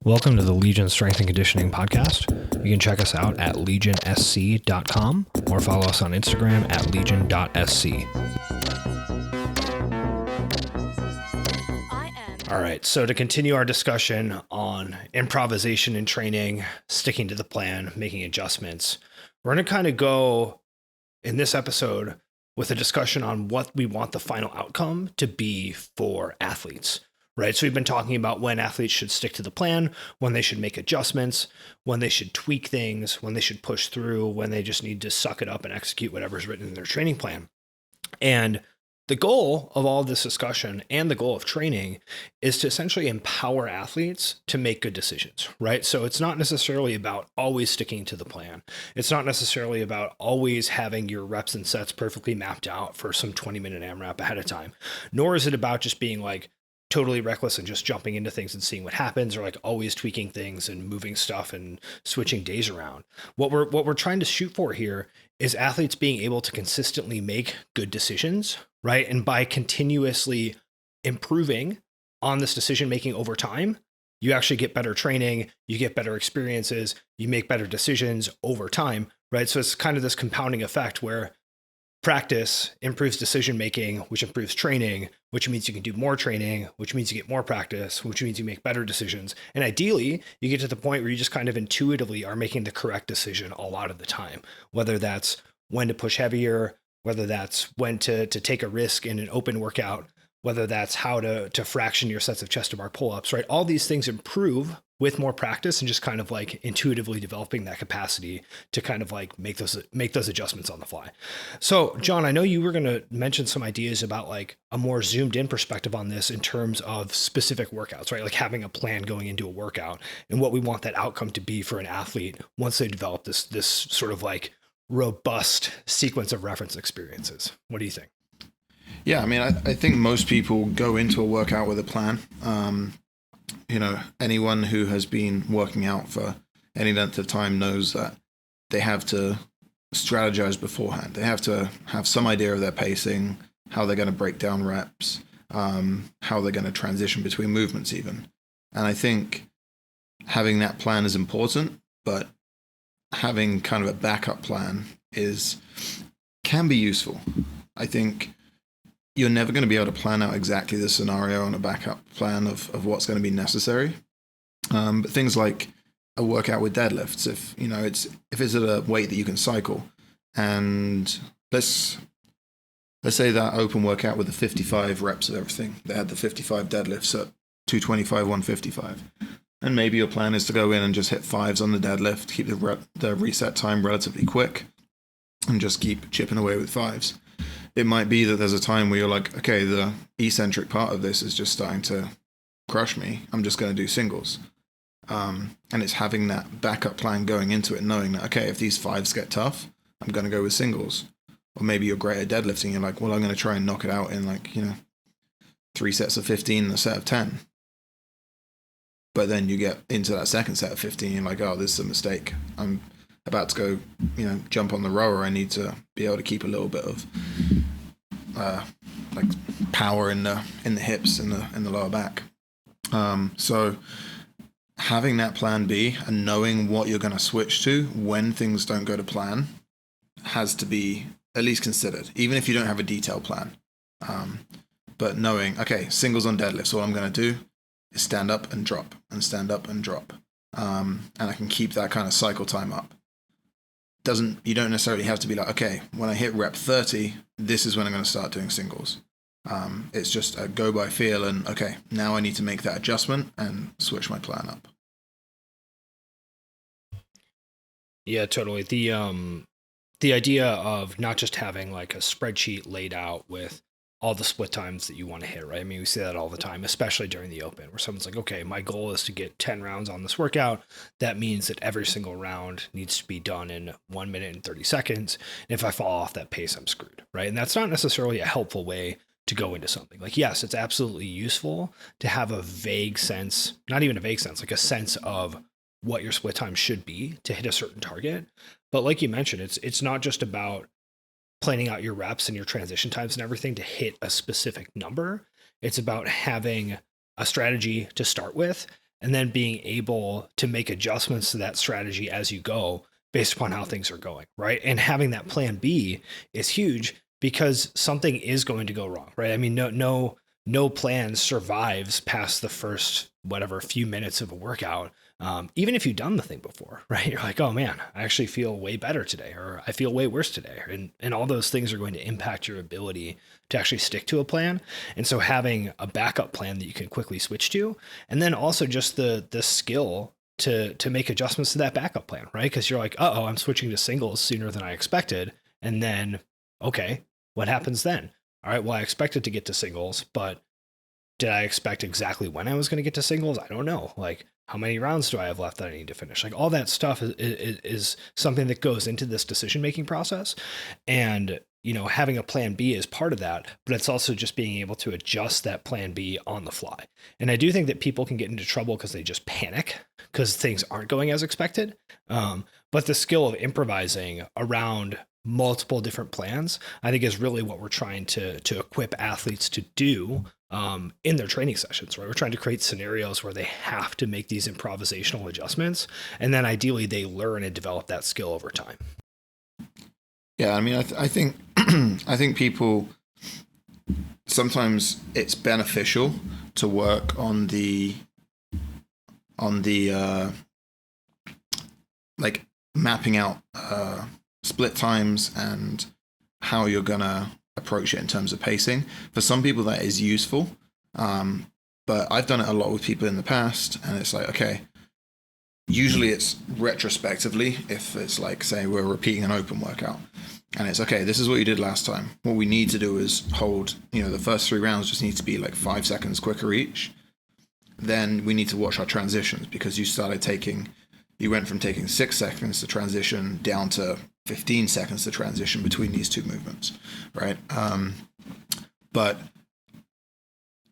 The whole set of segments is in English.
Welcome to the Legion Strength and Conditioning Podcast. You can check us out at legionsc.com or follow us on Instagram at legion.sc. All right, so to continue our discussion on improvisation in training, sticking to the plan, making adjustments, we're going to kind of go in this episode with a discussion on what we want the final outcome to be for athletes. Right. So we've been talking about when athletes should stick to the plan, when they should make adjustments, when they should tweak things, when they should push through, when they just need to suck it up and execute whatever's written in their training plan. And the goal of all of this discussion and the goal of training is to essentially empower athletes to make good decisions, right? So it's not necessarily about always sticking to the plan. It's not necessarily about always having your reps and sets perfectly mapped out for some 20-minute AMRAP ahead of time, nor is it about just being like, totally reckless and just jumping into things and seeing what happens, or like always tweaking things and moving stuff and switching days around. What we're trying to shoot for here is athletes being able to consistently make good decisions, right? And by continuously improving on this decision making over time, you actually get better training, you get better experiences, you make better decisions over time, right? So it's kind of this compounding effect where practice improves decision-making, which improves training, which means you can do more training, which means you get more practice, which means you make better decisions. And ideally, you get to the point where you just kind of intuitively are making the correct decision a lot of the time, whether that's when to push heavier, whether that's when to take a risk in an open workout, whether that's how to fraction your sets of chest to bar pull-ups, right? All these things improve with more practice and just kind of like intuitively developing that capacity to kind of like make those adjustments on the fly. So John, I know you were going to mention some ideas about like a more zoomed in perspective on this in terms of specific workouts, right? Like having a plan going into a workout and what we want that outcome to be for an athlete once they develop this sort of like robust sequence of reference experiences. What do you think? Yeah, I mean, I think most people go into a workout with a plan. Anyone who has been working out for any length of time knows that they have to strategize beforehand. They have to have some idea of their pacing, how they're going to break down reps, how they're going to transition between movements even. And I think having that plan is important, but having kind of a backup plan can be useful. I think you're never going to be able to plan out exactly the scenario on a backup plan of what's going to be necessary. But things like a workout with deadlifts, if it's at a weight that you can cycle, and let's say that open workout with the 55 reps of everything, they had the 55 deadlifts at 225, 155. And maybe your plan is to go in and just hit fives on the deadlift, keep the reset time relatively quick, and just keep chipping away with fives. It might be that there's a time where you're like, okay, the eccentric part of this is just starting to crush me. I'm just going to do singles. And it's having that backup plan going into it, knowing that, okay, if these fives get tough, I'm going to go with singles. Or maybe you're great at deadlifting. You're like, well, I'm going to try and knock it out in 3 sets of 15 and a set of 10. But then you get into that second set of 15, you're like, oh, this is a mistake. I'm about to go, jump on the rower. I need to be able to keep a little bit of power in the hips and the lower back. So having that plan B and knowing what you're going to switch to when things don't go to plan has to be at least considered, even if you don't have a detailed plan. But knowing, okay, singles on deadlifts, all I'm going to do is stand up and drop and stand up and drop. And I can keep that kind of cycle time up. You don't necessarily have to be like, okay, when I hit rep 30, this is when I'm going to start doing singles. It's just a go by feel and, okay, now I need to make that adjustment and switch my plan up. Yeah, totally. The idea of not just having like a spreadsheet laid out with all the split times that you want to hit, right? I mean, we say that all the time, especially during the open, where someone's like, okay, my goal is to get 10 rounds on this workout. That means that every single round needs to be done in 1 minute and 30 seconds. And if I fall off that pace, I'm screwed, right? And that's not necessarily a helpful way to go into something. Like, yes, it's absolutely useful to have a vague sense, not even a vague sense, like a sense of what your split time should be to hit a certain target. But like you mentioned, it's not just about planning out your reps and your transition times and everything to hit a specific number. It's about having a strategy to start with and then being able to make adjustments to that strategy as you go based upon how things are going, right? And having that plan B is huge because something is going to go wrong, right? I mean, no plan survives past the first whatever few minutes of a workout. Even if you've done the thing before, right? You're like, oh man, I actually feel way better today, or I feel way worse today. And all those things are going to impact your ability to actually stick to a plan. And so having a backup plan that you can quickly switch to, and then also just the skill to make adjustments to that backup plan, right? Because you're like, oh, I'm switching to singles sooner than I expected. And then, okay, what happens then? All right, well, I expected to get to singles, but did I expect exactly when I was going to get to singles? I don't know. Like, how many rounds do I have left that I need to finish? Like, all that stuff is something that goes into this decision-making process. And, having a plan B is part of that, but it's also just being able to adjust that plan B on the fly. And I do think that people can get into trouble because they just panic because things aren't going as expected. But the skill of improvising around multiple different plans, I think, is really what we're trying to equip athletes to do in their training sessions, right? We're trying to create scenarios where they have to make these improvisational adjustments, and then ideally they learn and develop that skill over time. Yeah, I mean, I think I think people sometimes it's beneficial to work on the like mapping out split times and how you're gonna approach it in terms of pacing. For some people that is useful, but I've done it a lot with people in the past, and it's like, okay, usually it's retrospectively, if it's like, say we're repeating an open workout, and it's okay, this is what you did last time. What we need to do is hold, the first 3 rounds just need to be like 5 seconds quicker each. Then we need to watch our transitions, because you went from taking 6 seconds to transition down to 15 seconds to transition between these two movements, right? But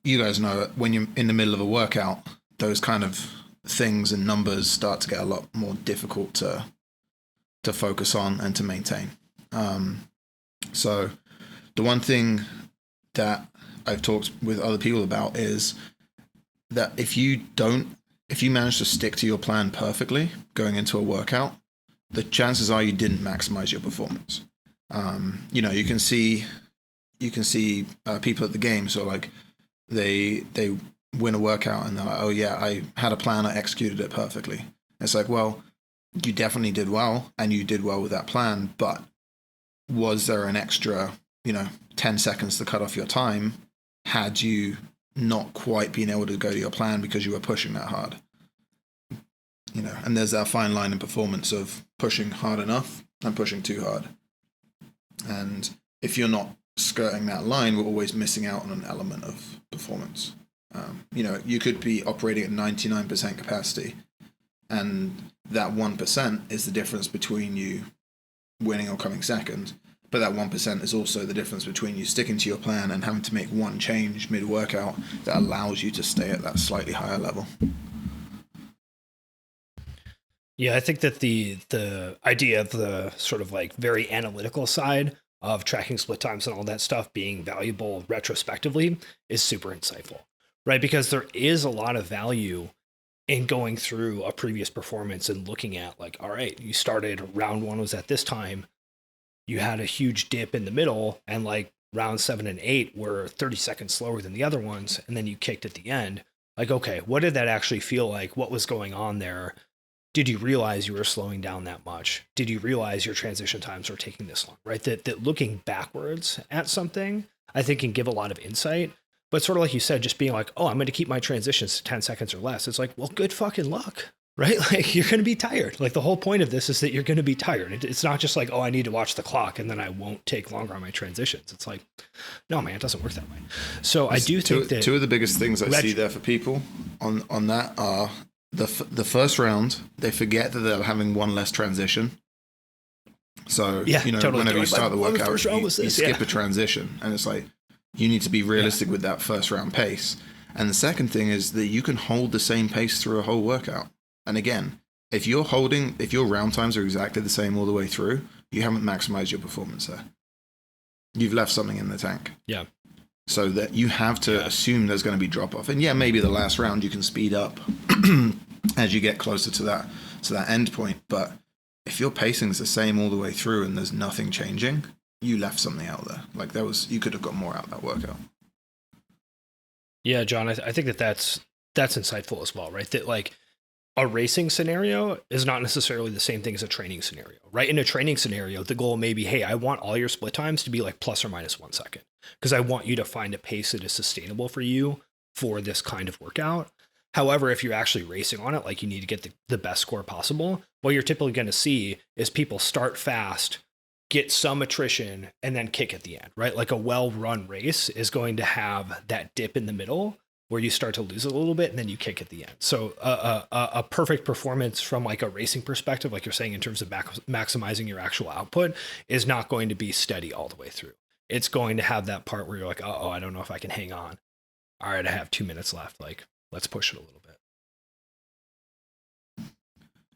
you guys know when you're in the middle of a workout, those kind of things and numbers start to get a lot more difficult to focus on and to maintain. So the one thing that I've talked with other people about is that if you manage to stick to your plan perfectly going into a workout, the chances are you didn't maximize your performance. You can see people at the game, so like they win a workout and they're like, oh yeah, I had a plan, I executed it perfectly. It's like, well, you definitely did well, and you did well with that plan, but was there an extra 10 seconds to cut off your time had you not quite been able to go to your plan because you were pushing that hard? And there's that fine line in performance of pushing hard enough and pushing too hard. And if you're not skirting that line, we're always missing out on an element of performance. You could be operating at 99% capacity, and that 1% is the difference between you winning or coming second. But that 1% is also the difference between you sticking to your plan and having to make one change mid-workout that allows you to stay at that slightly higher level. Yeah, I think that the idea of the sort of like very analytical side of tracking split times and all that stuff being valuable retrospectively is super insightful, right? Because there is a lot of value in going through a previous performance and looking at like, all right, you started round 1 was at this time, you had a huge dip in the middle, and like round 7 and 8 were 30 seconds slower than the other ones, and then you kicked at the end. Like, okay, what did that actually feel like? What was going on there? Did you realize you were slowing down that much? Did you realize your transition times were taking this long, right? That looking backwards at something, I think, can give a lot of insight. But sort of like you said, just being like, oh, I'm going to keep my transitions to 10 seconds or less. It's like, well, good fucking luck, right? Like, you're going to be tired. Like, the whole point of this is that you're going to be tired. It's not just like, oh, I need to watch the clock and then I won't take longer on my transitions. It's like, no, man, it doesn't work that way. So I do think that two of the biggest things I see there for people on that are the first round, they forget that they're having one less transition. So, totally. Whenever you start the workout, you skip a transition, and it's like, you need to be realistic with that first round pace. And the second thing is that you can hold the same pace through a whole workout. And again, if your round times are exactly the same all the way through, you haven't maximized your performance there. You've left something in the tank. Yeah. so that you have to assume there's going to be drop off. And yeah, maybe the last round you can speed up as you get closer to that end point. But if your pacing is the same all the way through and there's nothing changing, you left something out there. Like you could have got more out of that workout. Yeah, John, I think that's insightful as well, right? That like a racing scenario is not necessarily the same thing as a training scenario, right? In a training scenario, the goal may be, hey, I want all your split times to be like plus or minus 1 second, because I want you to find a pace that is sustainable for you for this kind of workout. However, if you're actually racing on it, like you need to get the best score possible, what you're typically going to see is people start fast, get some attrition, and then kick at the end, right? Like a well-run race is going to have that dip in the middle where you start to lose it a little bit and then you kick at the end. So a perfect performance from like a racing perspective, like you're saying, in terms of maximizing your actual output, is not going to be steady all the way through. It's going to have that part where you're like, oh, I don't know if I can hang on. All right, I have 2 minutes left. Like, let's push it a little bit.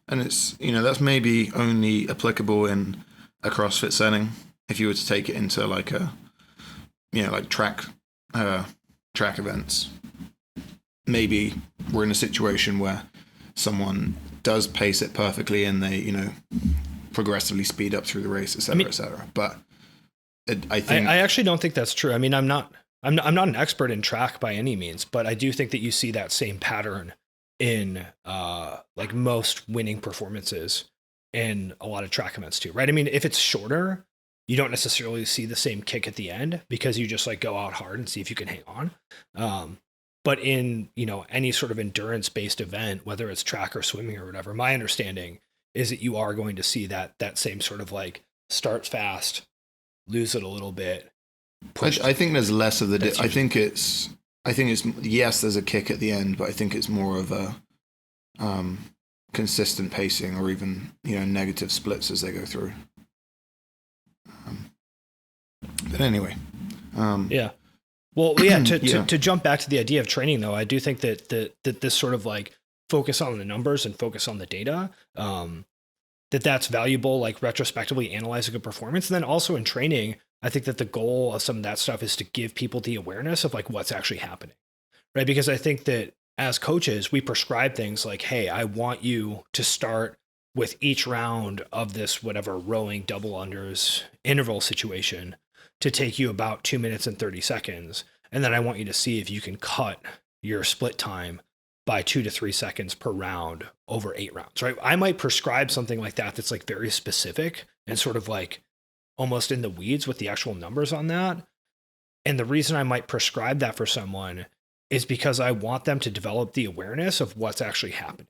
And it's, that's maybe only applicable in a CrossFit setting. If you were to take it into like like track events, maybe we're in a situation where someone does pace it perfectly and they, progressively speed up through the race, et cetera, et cetera. But I think I actually don't think that's true. I mean, I'm not an expert in track by any means, but I do think that you see that same pattern in like most winning performances in a lot of track events too, right? I mean, if it's shorter, you don't necessarily see the same kick at the end because you just like go out hard and see if you can hang on. But in, any sort of endurance based event, whether it's track or swimming or whatever, my understanding is that you are going to see that same sort of like start fast, lose it a little bit. I think there's less of the, I think it's, yes, there's a kick at the end, but I think it's more of a consistent pacing or even, negative splits as they go through. But anyway. Yeah. Well, yeah, to jump back to the idea of training, though, I do think that this sort of like focus on the numbers and focus on the data, that's valuable, like retrospectively analyzing a performance. And then also in training, I think that the goal of some of that stuff is to give people the awareness of like what's actually happening, right? Because I think that as coaches, we prescribe things like, hey, I want you to start with each round of this, whatever, rowing double unders interval situation to take you about 2 minutes and 30 seconds. And then I want you to see if you can cut your split time by 2 to 3 seconds per round over 8 rounds, right? I might prescribe something like that that's like very specific and sort of like almost in the weeds with the actual numbers on that. And the reason I might prescribe that for someone is because I want them to develop the awareness of what's actually happening,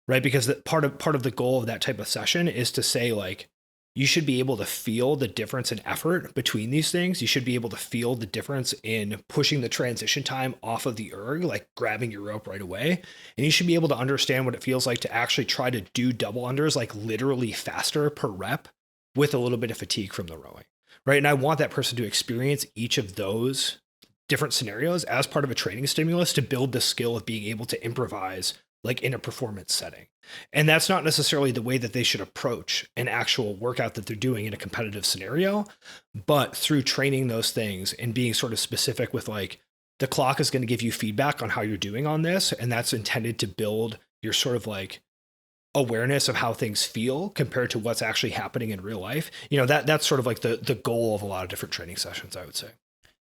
right? Because part of the goal of that type of session is to say like, you should be able to feel the difference in effort between these things. You should be able to feel the difference in pushing the transition time off of the erg, like grabbing your rope right away. And you should be able to understand what it feels like to actually try to do double unders, like literally faster per rep with a little bit of fatigue from the rowing, right? And I want that person to experience each of those different scenarios as part of a training stimulus to build the skill of being able to improvise like in a performance setting. And that's not necessarily the way that they should approach an actual workout that they're doing in a competitive scenario, but through training those things and being sort of specific with like, the clock is going to give you feedback on how you're doing on this. And that's intended to build your sort of like awareness of how things feel compared to what's actually happening in real life. That's sort of like the goal of a lot of different training sessions, I would say.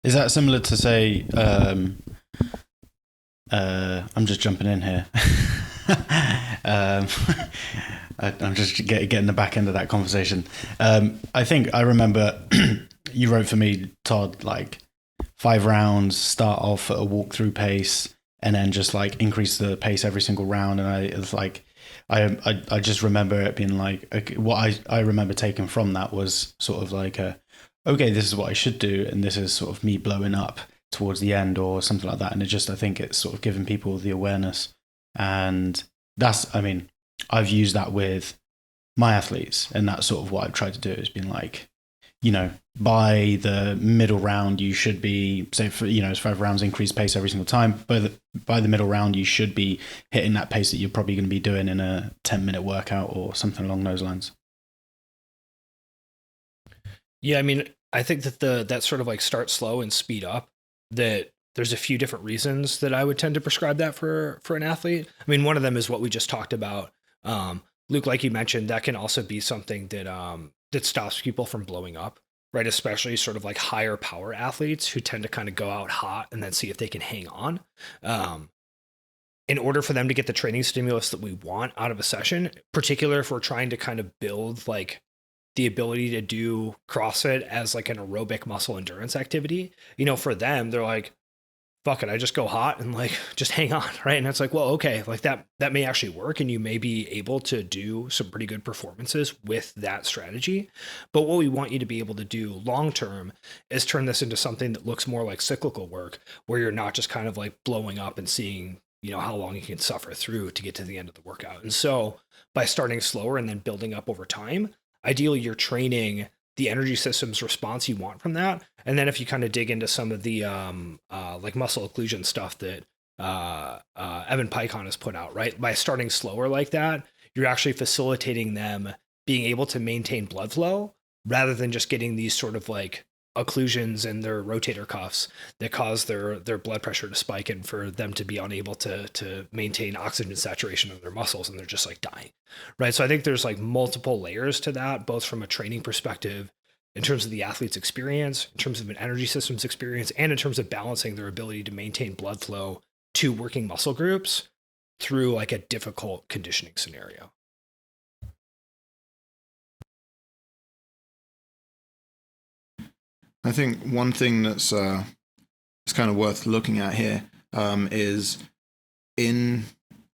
Is that similar to say, I'm just jumping in here. I'm just getting the back end of that conversation. I think I remember you wrote for me, Todd, like 5 rounds, start off at a walkthrough pace, and then just like increase the pace every single round. And it was like, I just remember it being like, what I remember taking from that was sort of like okay, this is what I should do, and this is sort of me blowing up towards the end or something like that. And I think it's sort of giving people the awareness. And I've used that with my athletes, and that's sort of what I've tried to do, is being like, by the middle round, you should be, say, for, it's 5 rounds, increase pace every single time. But by the middle round, you should be hitting that pace that you're probably going to be doing in a 10-minute workout or something along those lines. Yeah, I mean, I think that that sort of like start slow and speed up that there's a few different reasons that I would tend to prescribe that for an athlete. I mean, one of them is what we just talked about. Luke, like you mentioned, that can also be something that that stops people from blowing up, right? Especially sort of like higher power athletes who tend to kind of go out hot and then see if they can hang on. In order for them to get the training stimulus that we want out of a session, particularly if we're trying to kind of build like the ability to do CrossFit as like an aerobic muscle endurance activity, for them, they're like, fuck it, I just go hot and like just hang on, right? And it's like, well, okay, like that may actually work, and you may be able to do some pretty good performances with that strategy. But what we want you to be able to do long term is turn this into something that looks more like cyclical work, where you're not just kind of like blowing up and seeing how long you can suffer through to get to the end of the workout. And so by starting slower and then building up over time, ideally you're training the energy system's response you want from that. And then if you kind of dig into some of the like muscle occlusion stuff that Evan Pycon has put out, right? By starting slower like that, you're actually facilitating them being able to maintain blood flow rather than just getting these sort of like occlusions in their rotator cuffs that cause their blood pressure to spike, and for them to be unable to maintain oxygen saturation of their muscles, and they're just like dying, right? So I think there's like multiple layers to that, both from a training perspective, in terms of the athlete's experience, in terms of an energy systems experience, and in terms of balancing their ability to maintain blood flow to working muscle groups through like a difficult conditioning scenario. I think one thing that's is kind of worth looking at here is when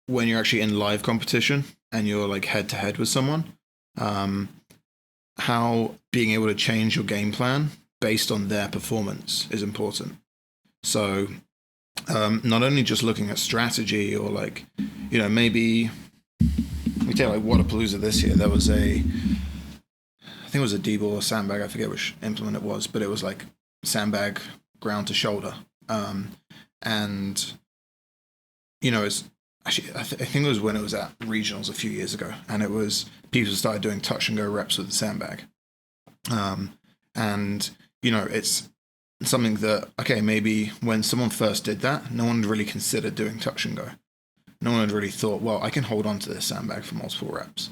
you're actually in live competition and you're like head to head with someone, how being able to change your game plan based on their performance is important. So not only just looking at strategy or like, maybe we take like Wodapalooza this year, there was I think it was a D-ball or sandbag, I forget which implement it was, but it was like sandbag ground to shoulder. It's actually, I think it was when it was at regionals a few years ago, and it was people started doing touch and go reps with the sandbag. It's something that, okay, maybe when someone first did that, no one really considered doing touch and go. No one had really thought, well, I can hold on to this sandbag for multiple reps.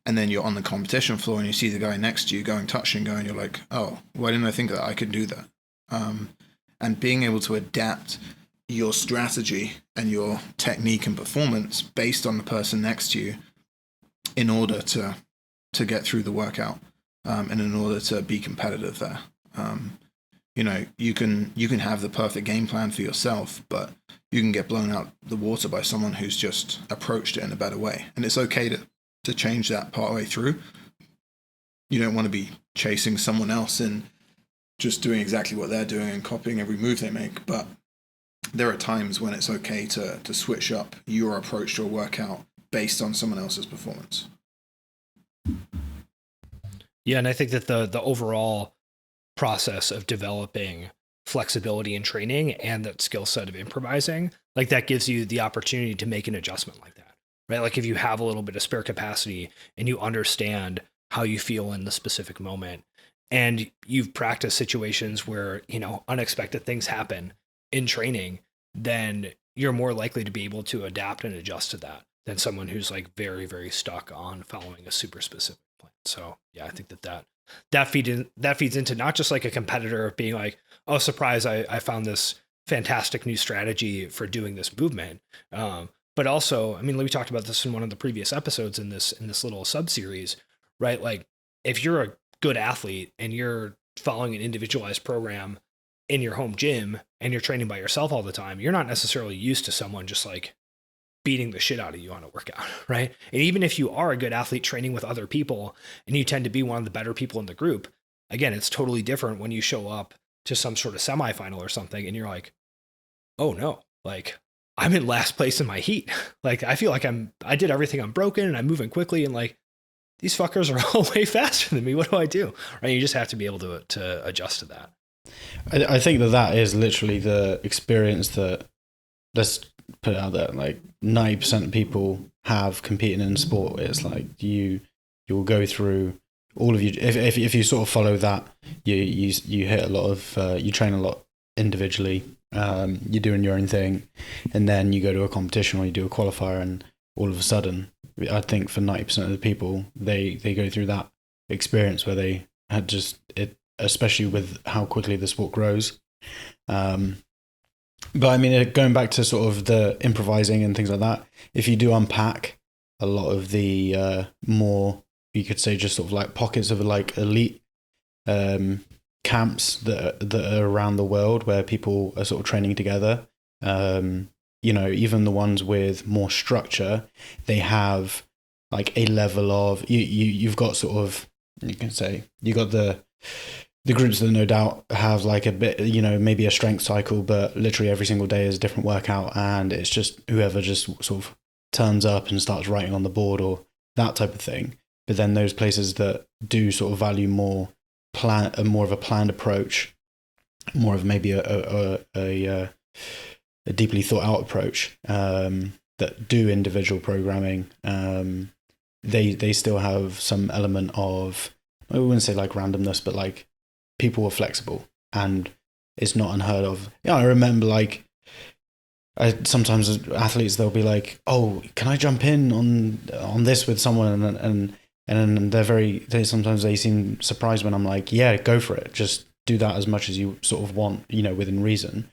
And then you're on the competition floor and you see the guy next to you going touch and go, and you're like, oh, why didn't I think that I could do that? And being able to adapt your strategy and your technique and performance based on the person next to you in order to get through the workout, and in order to be competitive there. You can have the perfect game plan for yourself, but you can get blown out the water by someone who's just approached it in a better way. And it's okay to change that partway through. You don't want to be chasing someone else and just doing exactly what they're doing and copying every move they make. But there are times when it's okay to switch up your approach to a workout based on someone else's performance. Yeah, and I think that the overall process of developing flexibility in training and that skill set of improvising, like that gives you the opportunity to make an adjustment like that. Right? Like if you have a little bit of spare capacity and you understand how you feel in the specific moment, and you've practiced situations where, unexpected things happen in training, then you're more likely to be able to adapt and adjust to that than someone who's like very, very stuck on following a super specific plan. So yeah, I think that feeds into not just like a competitor being like, oh, surprise, I found this fantastic new strategy for doing this movement. But also, I mean, we talked about this in one of the previous episodes in this little sub-series, right? Like if you're a good athlete and you're following an individualized program in your home gym and you're training by yourself all the time, you're not necessarily used to someone just like beating the shit out of you on a workout, right? And even if you are a good athlete training with other people and you tend to be one of the better people in the group, again, it's totally different when you show up to some sort of semifinal or something and you're like, oh no, like I'm in last place in my heat. Like, I feel like I did everything. I'm broken and I'm moving quickly. And like, these fuckers are all way faster than me. What do I do? Right. You just have to be able to adjust to that. I think that is literally the experience that, let's put it out there, like 90% of people have competing in sport. It's like you'll go through all of you. If you sort of follow that, you hit a lot of, you train a lot individually. You're doing your own thing, and then you go to a competition or you do a qualifier, and all of a sudden, I think for 90% of the people, they go through that experience where they had just it, especially with how quickly the sport grows. But I mean, going back to sort of the improvising and things like that, if you do unpack a lot of the more, you could say, just sort of like pockets of like elite camps that are around the world where people are sort of training together, you know, even the ones with more structure, they have like a level of you've got sort of, you can say, you got the groups that no doubt have like a bit, you know, maybe a strength cycle, but literally every single day is a different workout, and it's just whoever just sort of turns up and starts writing on the board or that type of thing. But then those places that do sort of value more of a planned approach, more of maybe a deeply thought out approach, that do individual programming, they still have some element of, I wouldn't say like randomness, but like people are flexible, and it's not unheard of. Yeah, I remember like sometimes athletes, they'll be like, "Oh, can I jump in on this with someone?" And they sometimes seem surprised when I'm like, "Yeah, go for it. Just do that as much as you sort of want, you know, within reason."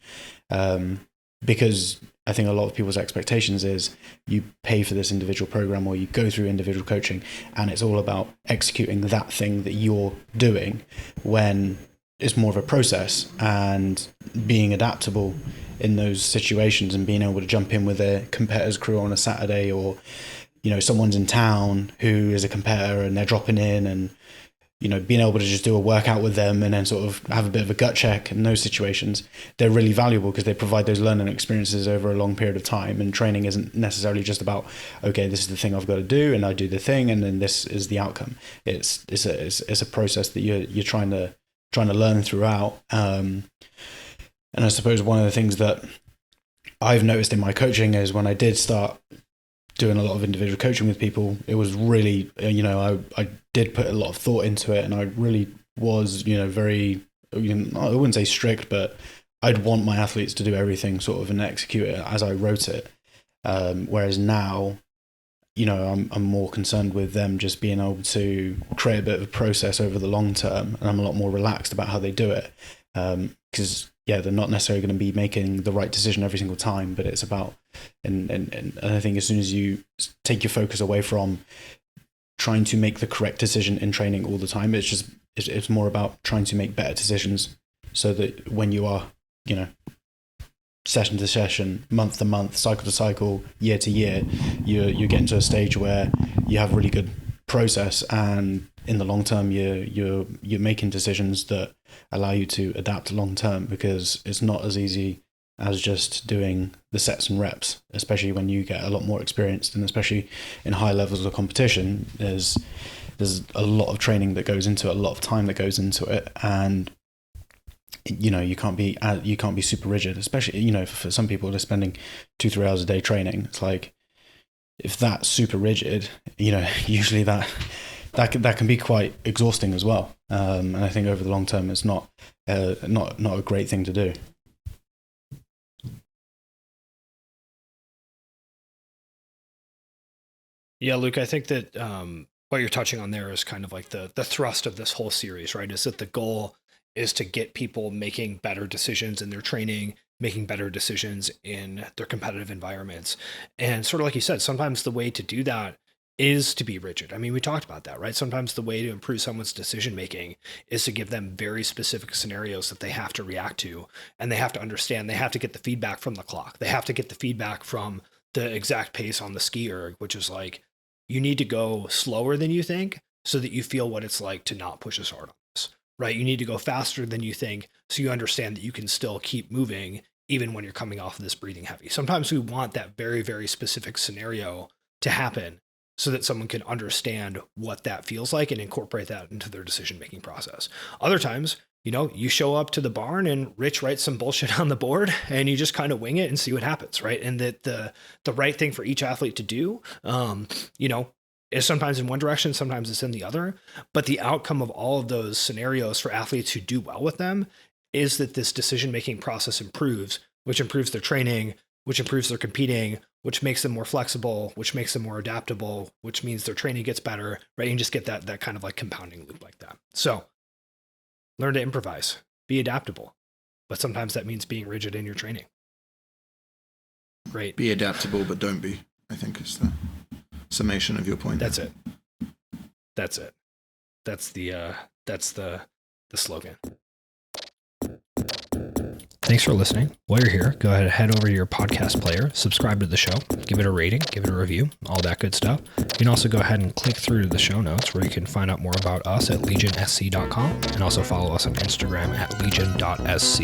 Because I think a lot of people's expectations is you pay for this individual program or you go through individual coaching, and it's all about executing that thing that you're doing, when it's more of a process and being adaptable in those situations and being able to jump in with a competitor's crew on a Saturday, or, you know, someone's in town who is a competitor and they're dropping in, and, you know, being able to just do a workout with them and then sort of have a bit of a gut check in those situations, they're really valuable because they provide those learning experiences over a long period of time. And training isn't necessarily just about, okay, this is the thing I've got to do, and I do the thing, and then this is the outcome. It's a process that you're trying to learn throughout. And I suppose one of the things that I've noticed in my coaching is when I did start doing a lot of individual coaching with people, it was really, you know, I did put a lot of thought into it, and I really was, you know, very, you know, I wouldn't say strict, but I'd want my athletes to do everything sort of and execute it as I wrote it. Whereas now, you know, I'm more concerned with them just being able to create a bit of a process over the long term, and I'm a lot more relaxed about how they do it. Because yeah, they're not necessarily going to be making the right decision every single time, but it's about, and I think as soon as you take your focus away from trying to make the correct decision in training all the time, it's more about trying to make better decisions, so that when you are, you know, session to session, month to month, cycle to cycle, year to year, you're getting to a stage where you have really good process, and in the long term you're making decisions that allow you to adapt long term, because it's not as easy as just doing the sets and reps, especially when you get a lot more experienced, and especially in high levels of competition, there's a lot of training that goes into it, a lot of time that goes into it, and you know, you can't be super rigid, especially, you know, for some people they're spending 2-3 hours a day training. It's like, if that's super rigid, you know, usually that can be quite exhausting as well. And I think over the long term, it's not a great thing to do. Yeah, Luke, I think that what you're touching on there is kind of like the thrust of this whole series, right? Is that the goal is to get people making better decisions in their training, making better decisions in their competitive environments. And sort of like you said, sometimes the way to do that is to be rigid. I mean, we talked about that, right? Sometimes the way to improve someone's decision making is to give them very specific scenarios that they have to react to, and they have to understand, they have to get the feedback from the clock. They have to get the feedback from the exact pace on the ski erg, which is like, you need to go slower than you think so that you feel what it's like to not push as hard on this, right? You need to go faster than you think so you understand that you can still keep moving even when you're coming off of this breathing heavy. Sometimes we want that very, very specific scenario to happen so that someone can understand what that feels like and incorporate that into their decision-making process. Other times, you know, you show up to the barn and Rich writes some bullshit on the board and you just kind of wing it and see what happens, right? And that the right thing for each athlete to do, you know, is sometimes in one direction, sometimes it's in the other. But the outcome of all of those scenarios for athletes who do well with them is that this decision-making process improves, which improves their training, which improves their competing, which makes them more flexible, which makes them more adaptable, which means their training gets better, right? You can just get that kind of like compounding loop like that. So learn to improvise, be adaptable, but sometimes that means being rigid in your training. Great. Be adaptable, but don't be, I think is the summation of your point. That's it. That's it. That's the slogan. Thanks for listening. While you're here, go ahead and head over to your podcast player, subscribe to the show, give it a rating, give it a review, all that good stuff. You can also go ahead and click through to the show notes where you can find out more about us at legionsc.com and also follow us on Instagram at legion.sc.